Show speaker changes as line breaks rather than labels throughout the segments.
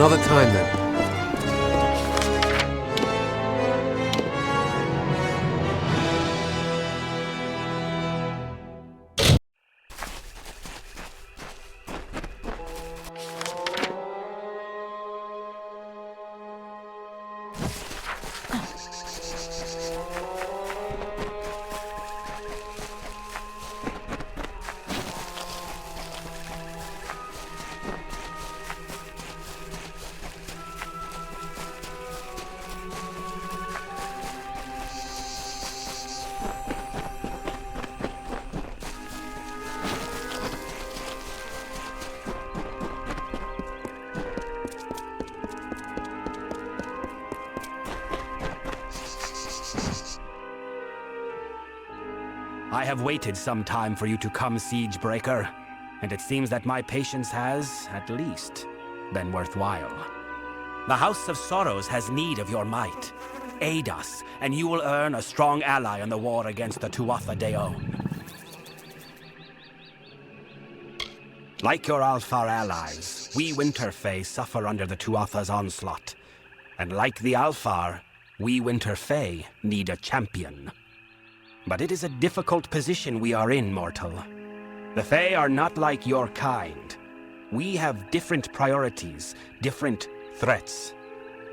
Another time then.
I have waited some time for you to come, Siegebreaker, and it seems that my patience has, at least, been worthwhile. The House of Sorrows has need of your might. Aid us, and you will earn a strong ally in the war against the Tuatha Deon. Like your Alfar allies, we Winterfey suffer under the Tuatha's onslaught. And like the Alfar, we Winterfey need a champion. But it is a difficult position we are in, mortal. The Fae are not like your kind. We have different priorities, different threats.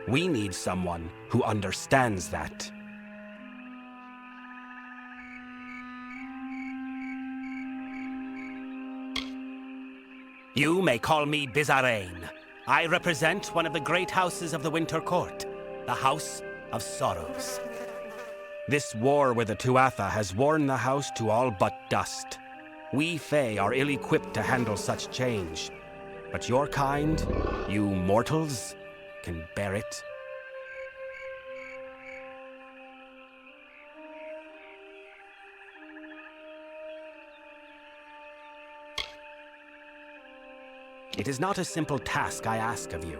We need someone who understands that. You may call me Bizarrain. I represent one of the great houses of the Winter Court, the House of Sorrows. This war with the Tuatha has worn the house to all but dust. We Fae are ill-equipped to handle such change. But your kind, you mortals, can bear it. It is not a simple task I ask of you.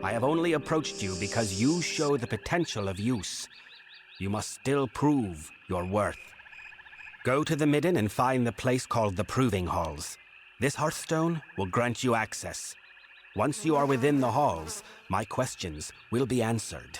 I have only approached you because you show the potential of use. You must still prove your worth. Go to the Midden and find the place called the Proving Halls. This Hearthstone will grant you access. Once you are within the halls, my questions will be answered.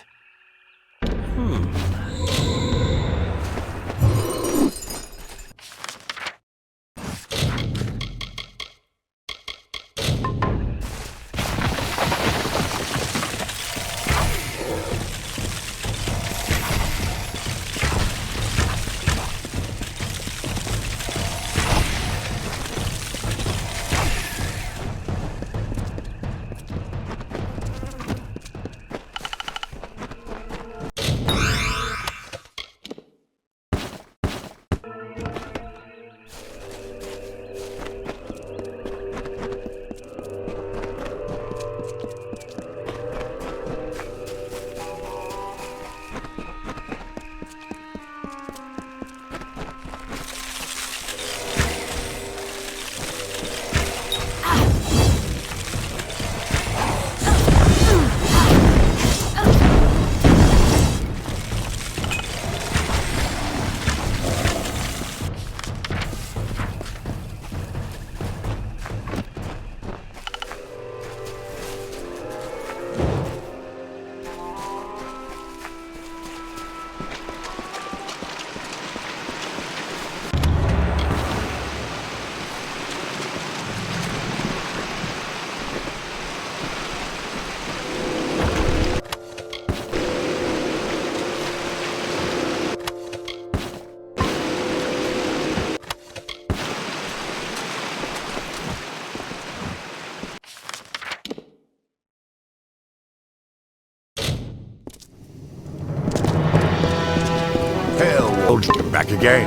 Back again.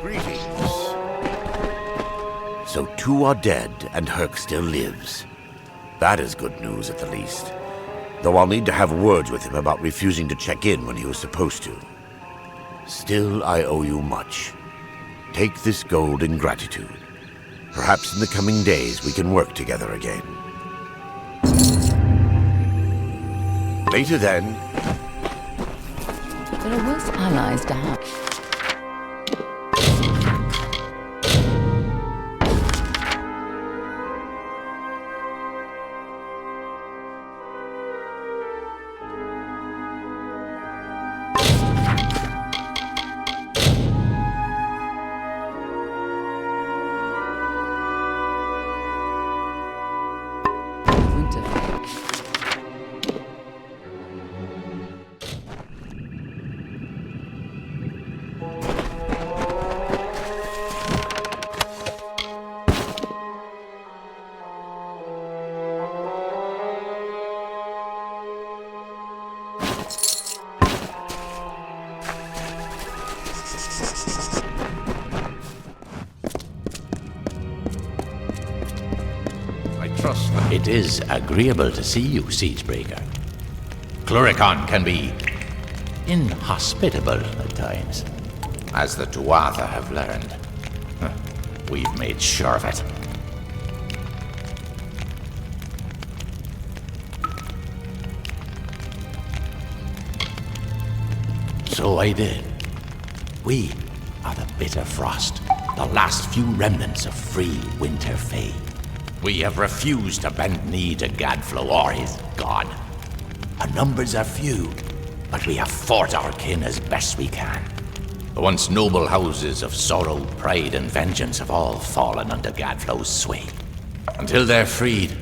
Greetings. So two are dead and Herc still lives. That is good news at the least. Though I'll need to have words with him about refusing to check in when he was supposed to. Still, I owe you much. Take this gold in gratitude. Perhaps in the coming days we can work together again. Later then.
There are worse allies to have.
It is agreeable to see you, Siegebreaker. Klurikon can be inhospitable at times, as the Tuatha have learned. We've made sure of it. So I did. We are the Bitter Frost, the last few remnants of free Winter Fae. We have refused to bend knee to Gadflow or his god. Our numbers are few, but we have fought our kin as best we can. The once noble houses of sorrow, pride, and vengeance have all fallen under Gadflow's sway. Until they're freed,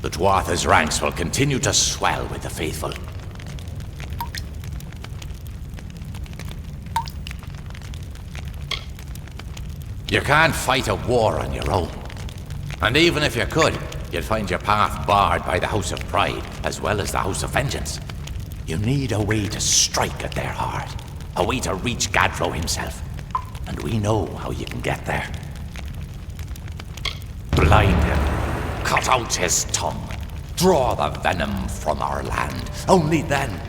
the Tuatha's ranks will continue to swell with the faithful. You can't fight a war on your own. And even if you could, you'd find your path barred by the House of Pride, as well as the House of Vengeance. You need a way to strike at their heart. A way to reach Gadflow himself. And we know how you can get there. Blind him. Cut out his tongue. Draw the venom from our land. Only then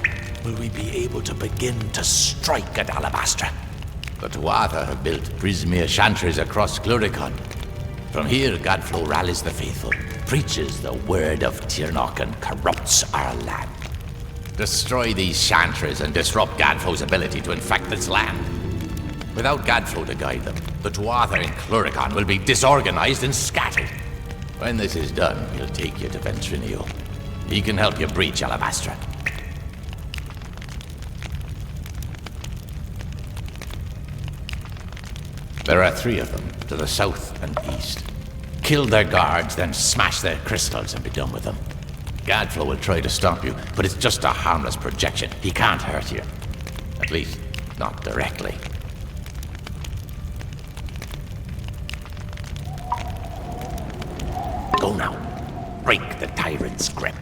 will we be able to begin to strike at Alabastra. The Tuatha have built Prismere chantries across Klurikon. From here, Gadflow rallies the faithful, preaches the word of Tirnoch, and corrupts our land. Destroy these chantries and disrupt Gadflow's ability to infect its land. Without Gadflow to guide them, the Tuatha in Klurikon will be disorganized and scattered. When this is done, he'll take you to Ventrinio. He can help you breach Alabastra. There are 3 of them, to the south and east. Kill their guards, then smash their crystals and be done with them. Gadflow will try to stop you, but it's just a harmless projection. He can't hurt you. At least, not directly. Go now. Break the tyrant's grip.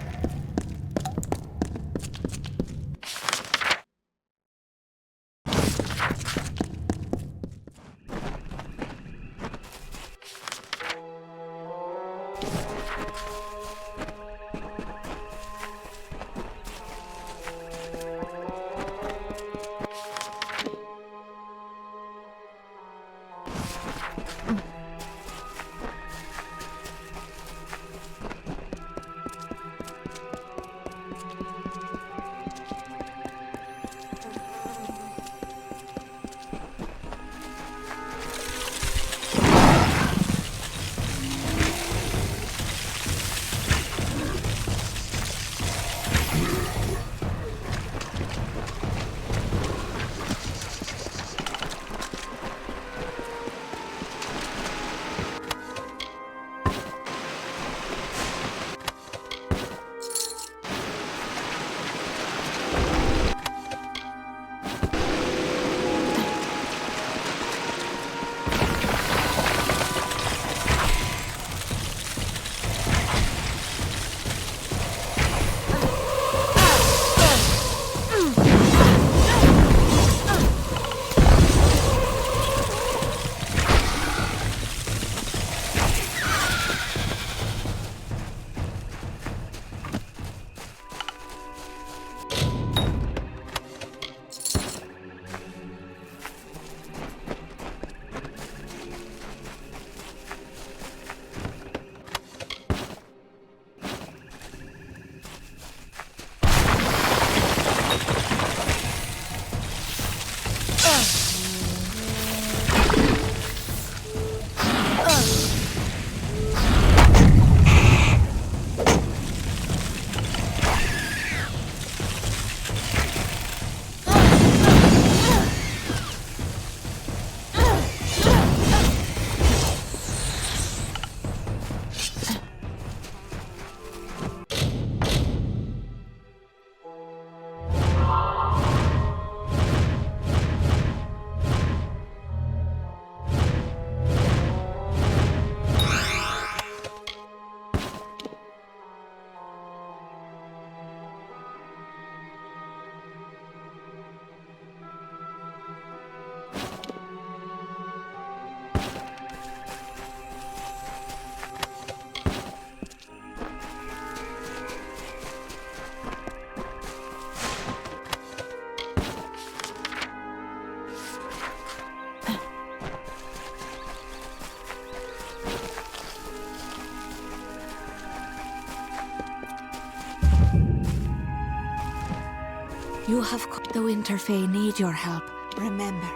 You have the Winter Fae need your help. Remember.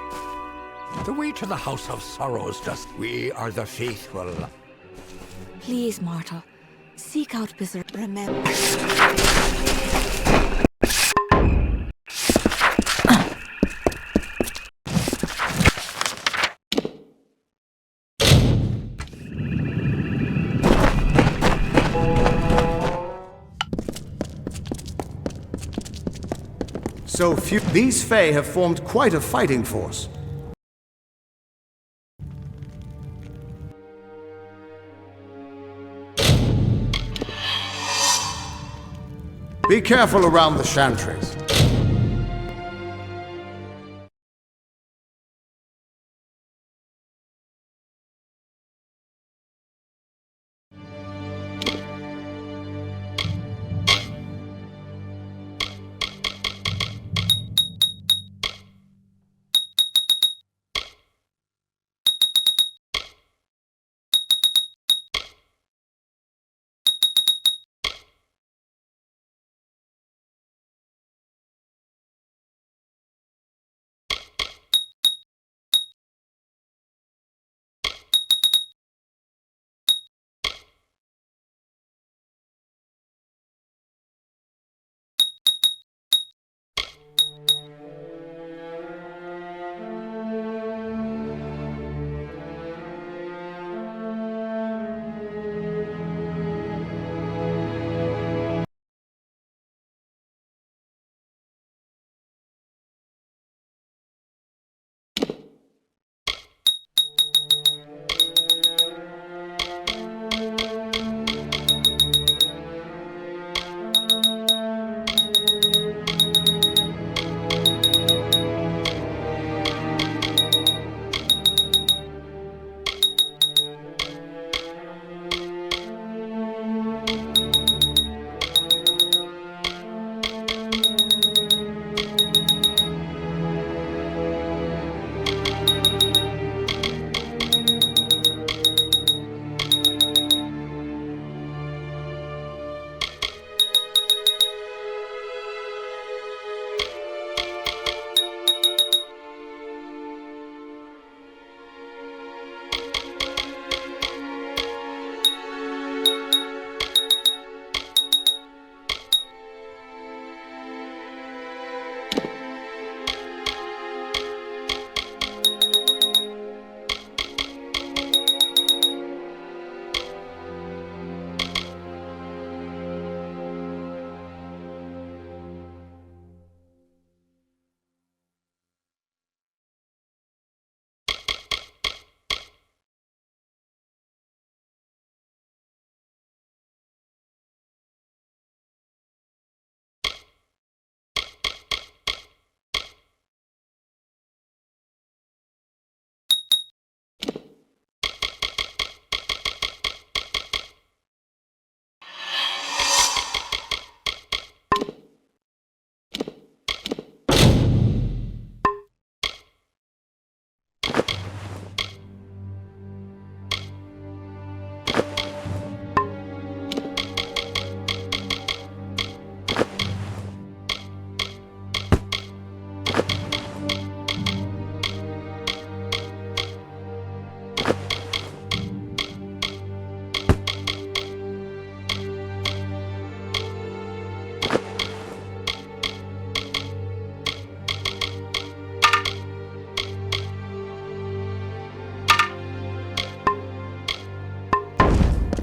The way to the House of Sorrows just... We are the faithful.
Please, mortal. Seek out Bizarre. Remember.
So few. These Fae have formed quite a fighting force. Be careful around the chantries.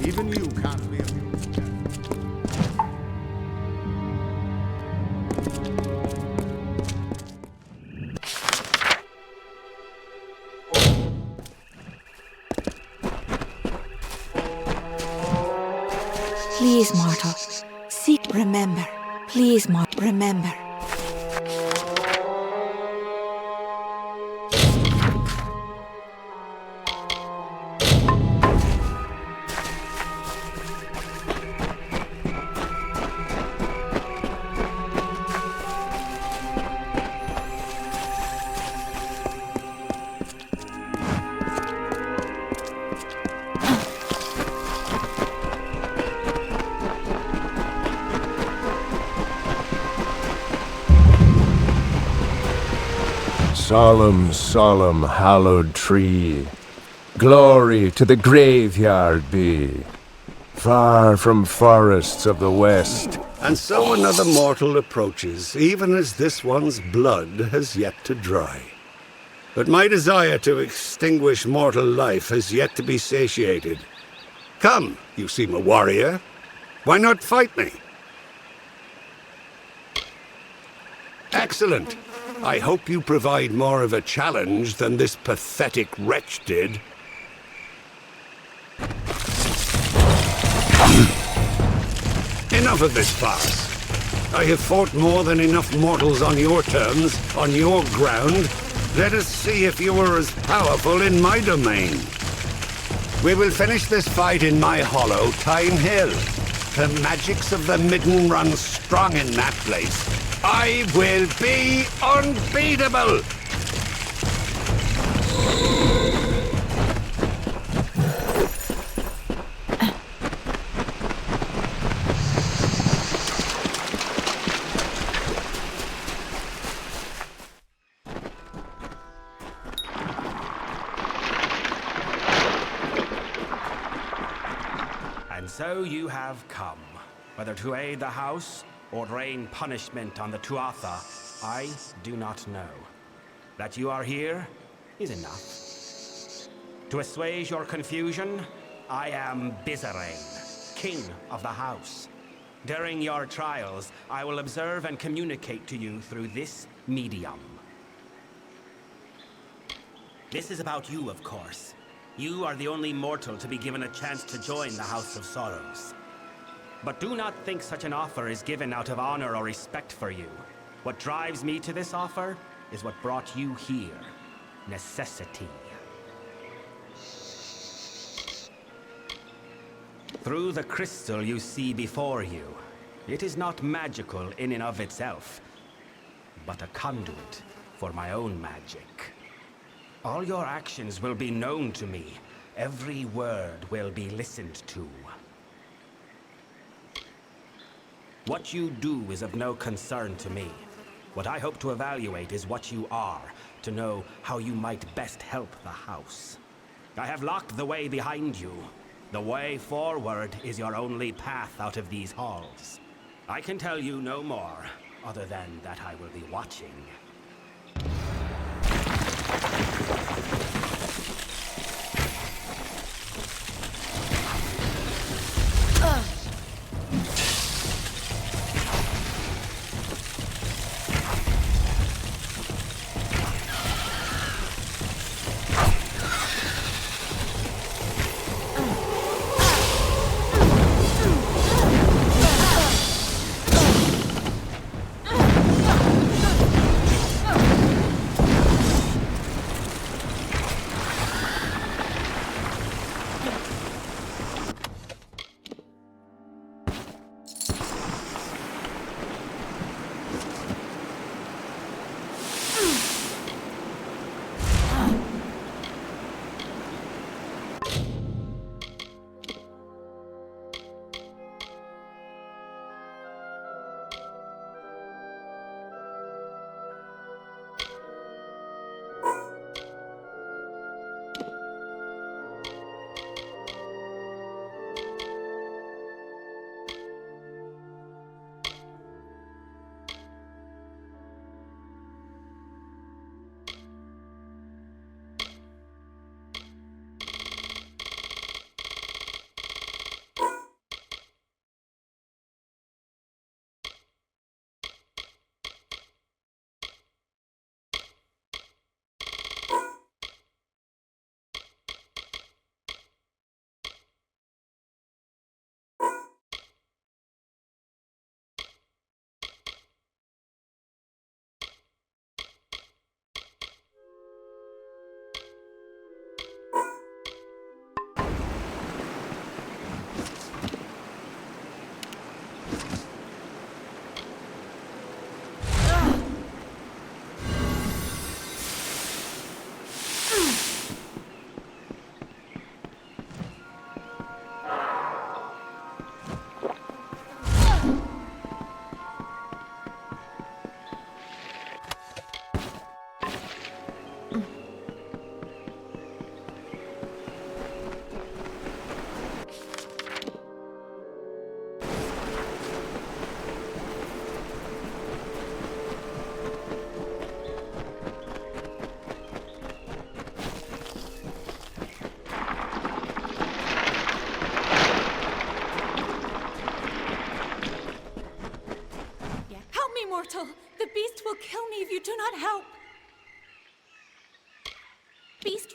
Even you can't be amused.
Please, mortal. Seek. Remember. Please, remember.
solemn, solemn, hallowed tree. Glory to the graveyard be, far from forests of the west.
And so another mortal approaches, even as this one's blood has yet to dry. But my desire to extinguish mortal life has yet to be satiated. Come, you seem a warrior. Why not fight me? Excellent. I hope you provide more of a challenge than this pathetic wretch did. Enough of this farce. I have fought more than enough mortals on your terms, on your ground. Let us see if you are as powerful in my domain. We will finish this fight in my hollow, Time Hill. The magics of the Midden run strong in that place. I will be unbeatable!
So you have come, whether to aid the house or rain punishment on the Tuatha, I do not know. That you are here is enough. To assuage your confusion, I am Bizarane, king of the house. During your trials, I will observe and communicate to you through this medium. This is about you, of course. You are the only mortal to be given a chance to join the House of Sorrows. But do not think such an offer is given out of honor or respect for you. What drives me to this offer is what brought you here. Necessity. Through the crystal you see before you, it is not magical in and of itself, but a conduit for my own magic. All your actions will be known to me. Every word will be listened to. What you do is of no concern to me. What I hope to evaluate is what you are, to know how you might best help the house. I have locked the way behind you. The way forward is your only path out of these halls. I can tell you no more, other than that I will be watching.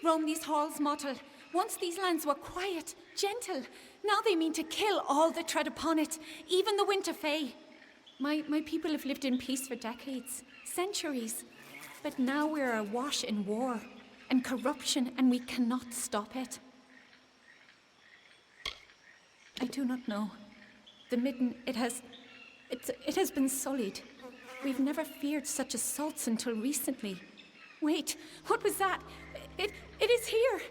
roam these halls, Mottle. Once these lands were quiet, gentle. Now they mean to kill all that tread upon it, even the Winter Fae. My people have lived in peace for decades, centuries. But now we're awash in war and corruption, and we cannot stop it. I do not know. The Midden, it has been sullied. We've never feared such assaults until recently. Wait, what was that? It is here!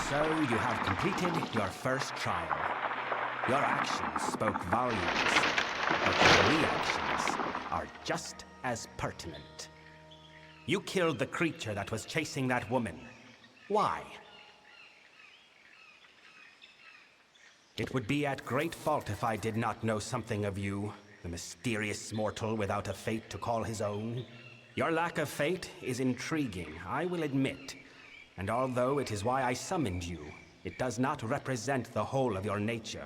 So you have completed your first trial. Your actions spoke volumes, but your reactions are just as pertinent. You killed the creature that was chasing that woman. Why? It would be at great fault if I did not know something of you, the mysterious mortal without a fate to call his own. Your lack of fate is intriguing, I will admit. And although it is why I summoned you, it does not represent the whole of your nature.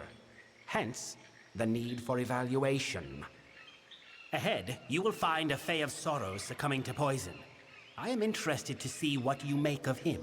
Hence, the need for evaluation. Ahead, you will find a Fae of Sorrows succumbing to poison. I am interested to see what you make of him.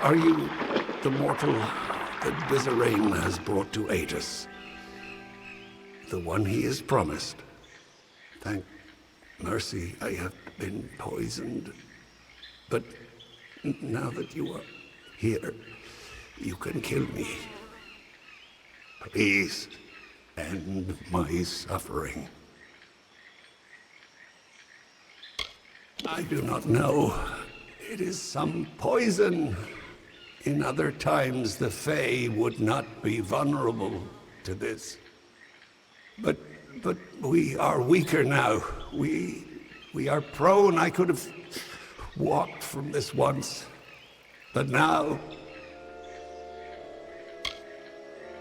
Are you the mortal that Vizirain has brought to aid us? The one he has promised? Thank mercy I have been poisoned. But now that you are here, you can kill me. Please, end my suffering. I do not know. It is some poison. In other times, the Fae would not be vulnerable to this. But we are weaker now. We are prone. I could have walked from this once. But now...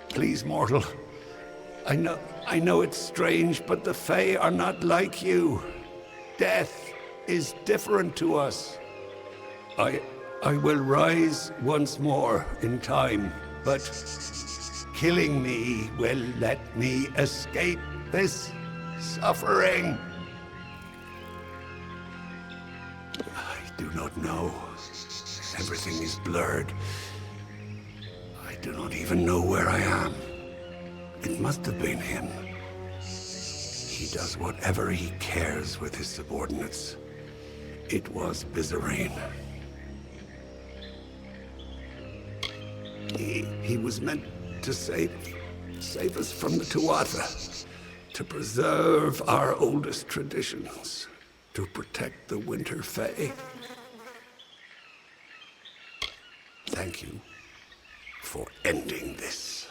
Please, mortal. I know it's strange, but the Fae are not like you. Death is different to us. I will rise once more in time, but killing me will let me escape this suffering. I do not know. Everything is blurred. I do not even know where I am. It must have been him. He does whatever he cares with his subordinates. It was Vizirain. He was meant to save us from the Tuatha, to preserve our oldest traditions, to protect the Winter Fae. Thank you for ending this.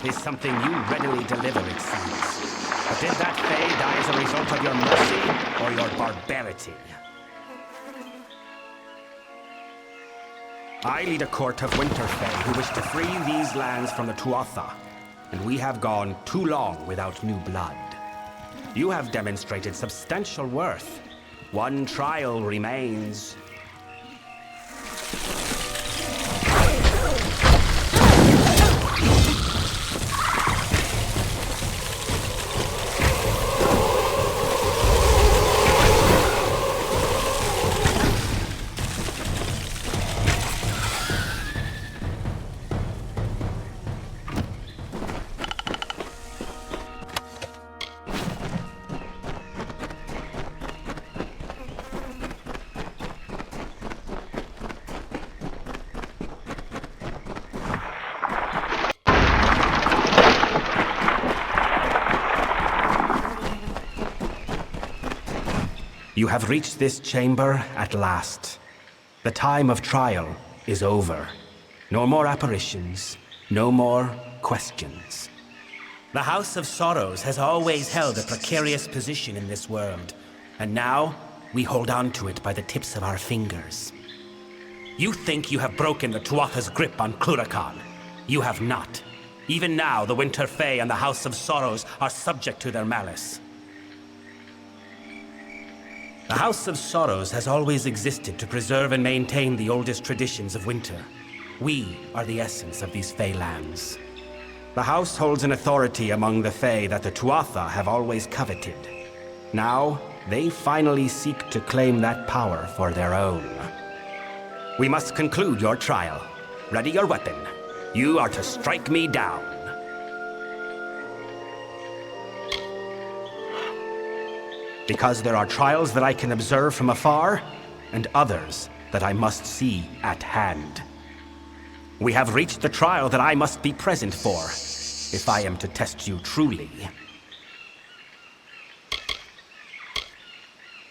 Is something you readily deliver, it seems. But did that Fae die as a result of your mercy or your barbarity? I lead a court of Winter Fae who wish to free these lands from the Tuatha, and we have gone too long without new blood. You have demonstrated substantial worth. One trial remains. You have reached this chamber at last. The time of trial is over. No more apparitions, no more questions. The House of Sorrows has always held a precarious position in this world, and now we hold on to it by the tips of our fingers. You think you have broken the Tuatha's grip on Klurikon. You have not. Even now, the Winter Fae and the House of Sorrows are subject to their malice. The House of Sorrows has always existed to preserve and maintain the oldest traditions of winter. We are the essence of these Fae lands. The House holds an authority among the Fae that the Tuatha have always coveted. Now, they finally seek to claim that power for their own. We must conclude your trial. Ready your weapon. You are to strike me down. Because there are trials that I can observe from afar, and others that I must see at hand. We have reached the trial that I must be present for, if I am to test you truly.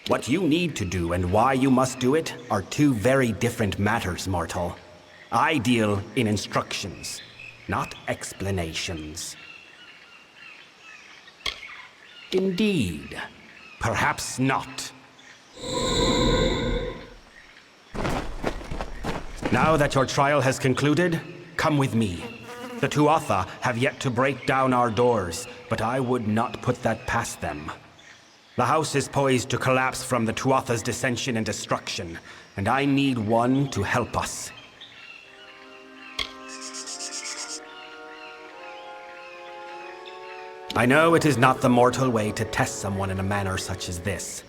What you need to do and why you must do it are two very different matters, mortal. I deal in instructions, not explanations. Indeed. Perhaps not. Now that your trial has concluded, come with me. The Tuatha have yet to break down our doors, but I would not put that past them. The house is poised to collapse from the Tuatha's dissension and destruction, and I need one to help us. I know it is not the mortal way to test someone in a manner such as this.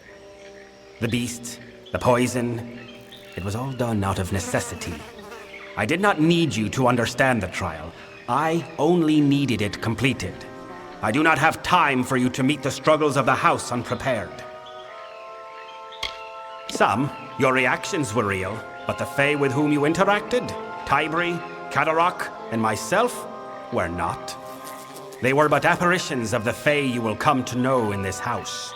The beast, the poison, it was all done out of necessity. I did not need you to understand the trial. I only needed it completed. I do not have time for you to meet the struggles of the house unprepared. Your reactions were real, but the Fae with whom you interacted, Tybri, Kadarok, and myself, were not. They were but apparitions of the Fae you will come to know in this house.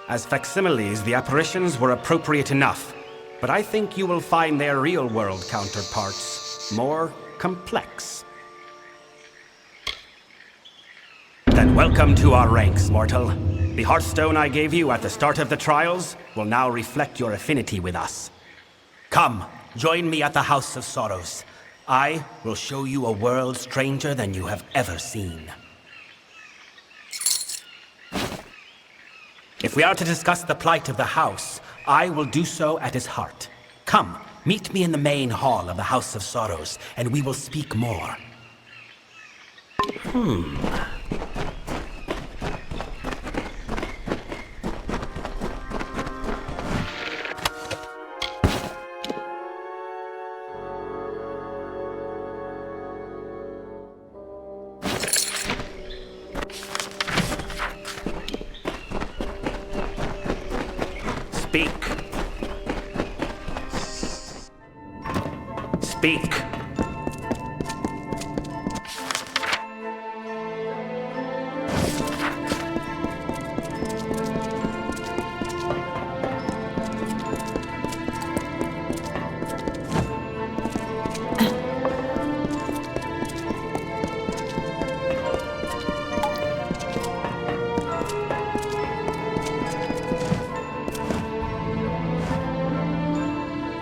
As facsimiles, the apparitions were appropriate enough, but I think you will find their real-world counterparts more complex. Then welcome to our ranks, mortal. The Hearthstone I gave you at the start of the trials will now reflect your affinity with us. Come, join me at the House of Sorrows. I will show you a world stranger than you have ever seen. If we are to discuss the plight of the house, I will do so at its heart. Come, Meet me in the main hall of the House of Sorrows, and we will speak more. Speak. Speak.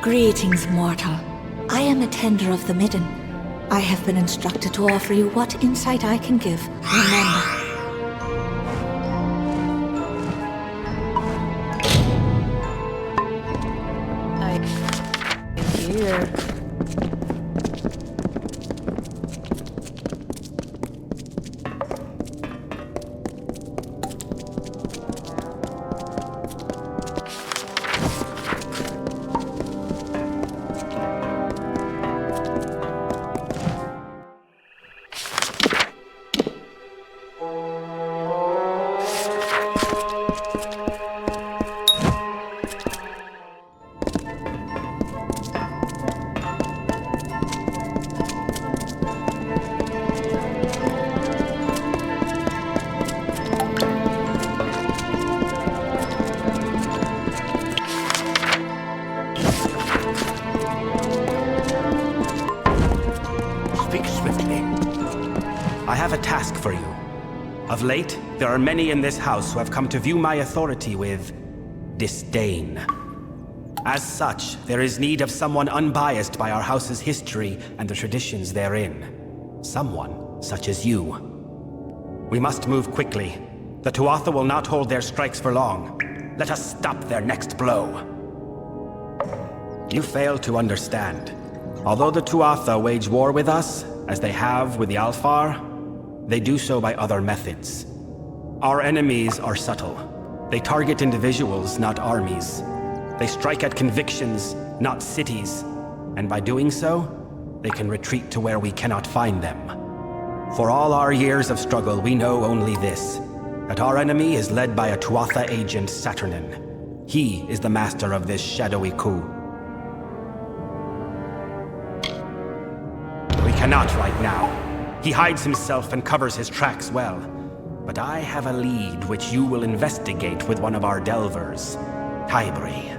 Greetings, mortal. I am a tender of the Midden. I have been instructed to offer you what insight I can give. Remember.
I am here.
I have a task for you. Of late, there are many in this house who have come to view my authority with disdain. As such, there is need of someone unbiased by our house's history and the traditions therein. Someone such as you. We must move quickly. The Tuatha will not hold their strikes for long. Let us stop their next blow. You fail to understand. Although the Tuatha wage war with us, as they have with the Alfar, they do so by other methods. Our enemies are subtle. They target individuals, not armies. They strike at convictions, not cities. And by doing so, they can retreat to where we cannot find them. For all our years of struggle, we know only this, that our enemy is led by a Tuatha agent, Saturnin. He is the master of this shadowy coup. We cannot right now. He hides himself and covers his tracks well. But I have a lead which you will investigate with one of our delvers, Tybri.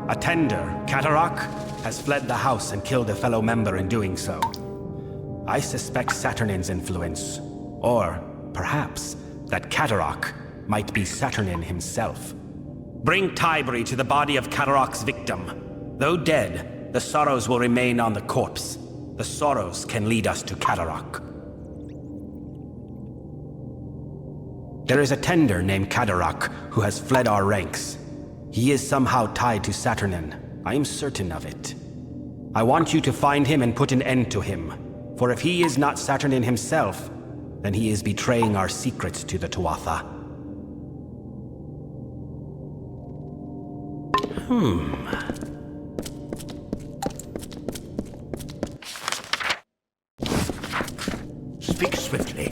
A tender, Katarak, has fled the house and killed a fellow member in doing so. I suspect Saturnin's influence, or perhaps that Katarak might be Saturnin himself. Bring Tybri to the body of Katarak's victim. Though dead, the Sorrows will remain on the corpse. The Sorrows can lead us to Katarak. There is a tender named Katarak who has fled our ranks. He is somehow tied to Saturnin. I am certain of it. I want you to find him and put an end to him. For if he is not Saturnin himself, then he is betraying our secrets to the Tuatha.
Speak swiftly.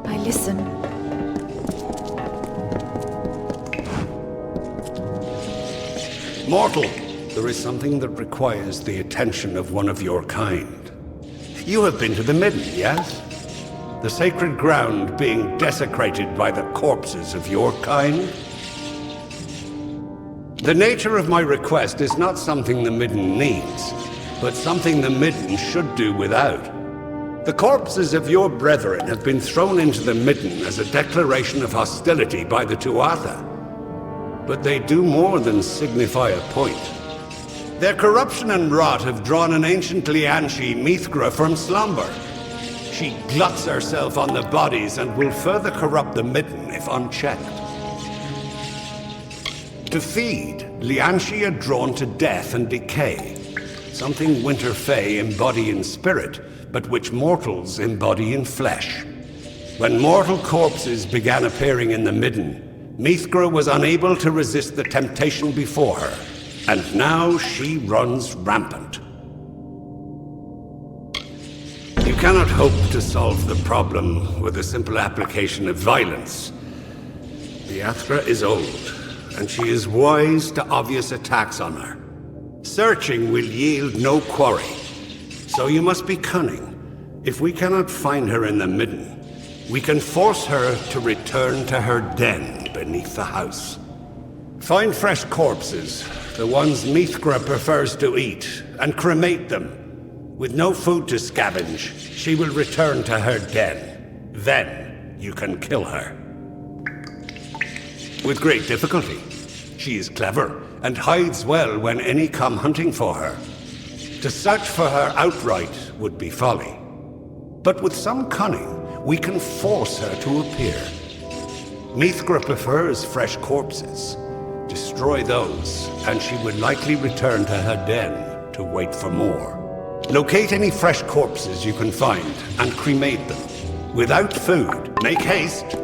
I listen.
Mortal, there is something that requires the attention of one of your kind. You have been to the Midden, yes? The sacred ground being desecrated by the corpses of your kind? The nature of my request is not something the Midden needs, but something the Midden should do without. The corpses of your brethren have been thrown into the Midden as a declaration of hostility by the Tuatha. but they do more than signify a point. Their corruption and rot have drawn an ancient Lianshi Mithra from slumber. She gluts herself on the bodies and will further corrupt the Midden if unchecked. To feed, Lianshi are drawn to death and decay, something Winter Fae embody in spirit, but which mortals embody in flesh. When mortal corpses began appearing in the Midden, Mithra was unable to resist the temptation before her, and now she runs rampant. You cannot hope to solve the problem with a simple application of violence. The Athra is old, and she is wise to obvious attacks on her. Searching will yield no quarry, so you must be cunning. If we cannot find her in the Midden, we can force her to return to her den beneath the house. Find fresh corpses, the ones Mithra prefers to eat, and cremate them. With no food to scavenge, she will return to her den. Then you can kill her. With great difficulty. She is clever and hides well when any come hunting for her. To search for her outright would be folly. But with some cunning, we can force her to appear. Mithra prefers fresh corpses. Destroy those, and she would likely return to her den to wait for more. Locate any fresh corpses you can find and cremate them. Without food, make haste.